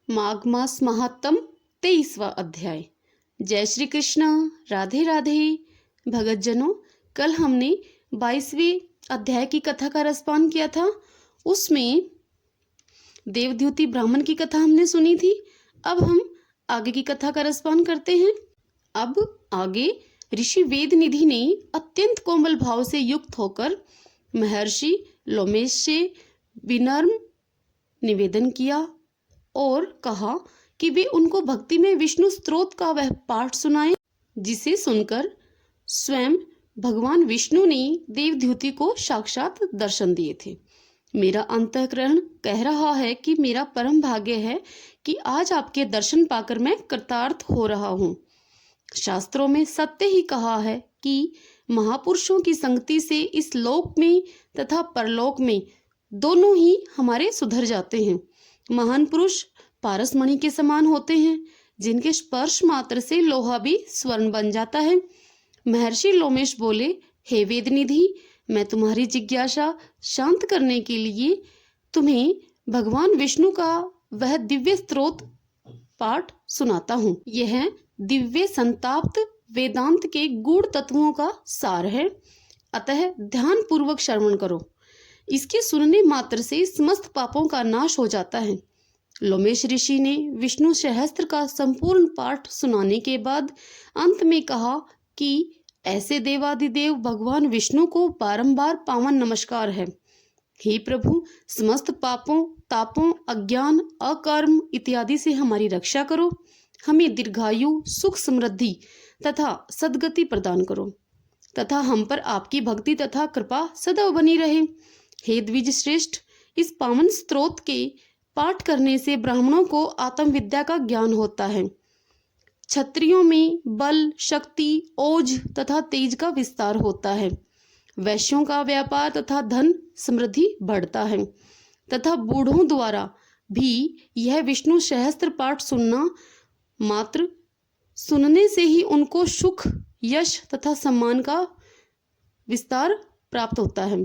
माघ मास महात्म 23वां अध्याय। जय श्री कृष्ण। राधे राधे। भगतजनों, कल हमने 22वें अध्याय की कथा का रसपान किया था। उसमें देवद्युति ब्राह्मण की कथा हमने सुनी थी। अब हम आगे की कथा का रसपान करते हैं। अब आगे ऋषि वेदनिधि ने अत्यंत कोमल भाव से युक्त होकर महर्षि लोमेश से विनम्र निवेदन किया और कहा कि वे उनको भक्ति में विष्णु स्तोत्र का वह पाठ सुनाएं, जिसे सुनकर स्वयं भगवान विष्णु ने देवद्युति को साक्षात दर्शन दिए थे। मेरा अंतःकरण कह रहा है कि मेरा परम भाग्य है कि आज आपके दर्शन पाकर मैं कृतार्थ हो रहा हूँ। शास्त्रों में सत्य ही कहा है कि महापुरुषों की संगति से इस लोक में तथा परलोक में दोनों ही हमारे सुधर जाते हैं। महान पुरुष पारसमणि के समान होते हैं, जिनके स्पर्श मात्र से लोहा भी स्वर्ण बन जाता है। महर्षि लोमेश बोले, हे वेदनिधि, मैं तुम्हारी जिज्ञासा शांत करने के लिए तुम्हें भगवान विष्णु का वह दिव्य स्तोत्र पाठ सुनाता हूँ। यह दिव्य संताप्त वेदांत के गूढ़ तत्वों का सार है, अतः ध्यान पूर्वक श्रवण करो। इसके सुनने मात्र से समस्त पापों का नाश हो जाता है। लोमेश ऋषि ने विष्णु सहस्त्र का संपूर्ण पाठ सुनाने के बाद अंत में कहा कि ऐसे देवादिदेव भगवान विष्णु को बारंबार पावन नमस्कार है। हे प्रभु, समस्त पापों, तापों, अज्ञान, अकर्म इत्यादि से हमारी रक्षा करो। हमें दीर्घायु, सुख, समृद्धि तथा सद्गति प्रदान करो तथा हम पर आपकी भक्ति तथा कृपा सदैव बनी रहे। हे द्विज श्रेष्ठ, इस पावन स्तोत्र के पाठ करने से ब्राह्मणों को आत्मविद्या का ज्ञान होता है। क्षत्रियों में बल, शक्ति, ओज तथा तेज का विस्तार होता है। वैश्यों का व्यापार तथा धन समृद्धि बढ़ता है तथा बूढ़ों द्वारा भी यह विष्णु सहस्त्र पाठ सुनना मात्र सुनने से ही उनको सुख, यश तथा सम्मान का विस्तार प्राप्त होता है।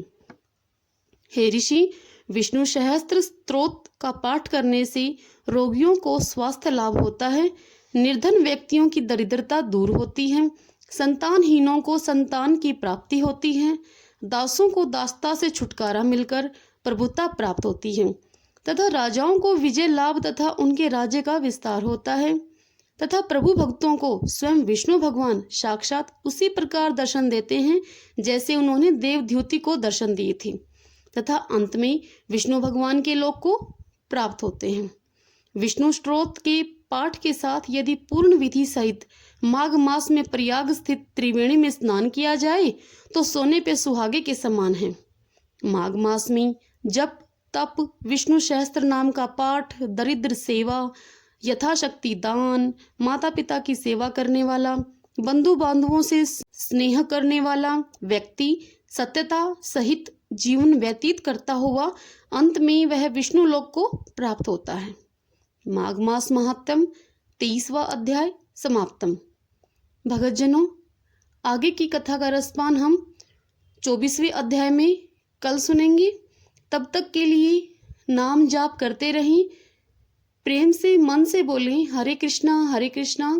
हे ऋषि, विष्णु सहस्त्र स्तोत्र का पाठ करने से रोगियों को स्वास्थ्य लाभ होता है, निर्धन व्यक्तियों की दरिद्रता दूर होती है, संतानहीनों को संतान की प्राप्ति होती है, दासों को दासता से छुटकारा मिलकर प्रभुता प्राप्त होती है तथा राजाओं को विजय लाभ तथा उनके राज्य का विस्तार होता है तथा प्रभु भक्तों को स्वयं विष्णु भगवान साक्षात उसी प्रकार दर्शन देते हैं जैसे उन्होंने देवद्युति को दर्शन दिए थे तथा अंत में विष्णु भगवान के लोक को प्राप्त होते हैं। विष्णु स्तोत्र के पाठ के साथ यदि पूर्ण विधि सहित माघ मास में प्रयाग स्थित त्रिवेणी में स्नान किया जाए तो सोने पे सुहागे के समान है। माघ मास में जप, तप, विष्णु सहस्त्र नाम का पाठ, दरिद्र सेवा, यथाशक्ति दान, माता पिता की सेवा करने वाला, बंधु बांधवों से स्नेह करने वाला व्यक्ति सत्यता सहित जीवन व्यतीत करता हुआ अंत में वह विष्णु लोक को प्राप्त होता है। माघ मास महात्म 23वां अध्याय समाप्तम। भगतजनों, आगे की कथा का रसपान हम 24वें अध्याय में कल सुनेंगे। तब तक के लिए नाम जाप करते रहें, प्रेम से मन से बोलें, हरे कृष्णा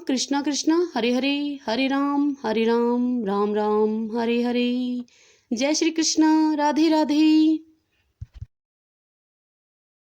कृष्णा कृष्णा हरे हरे, हरे राम राम राम हरे हरे। जय श्री कृष्ण। राधे राधे।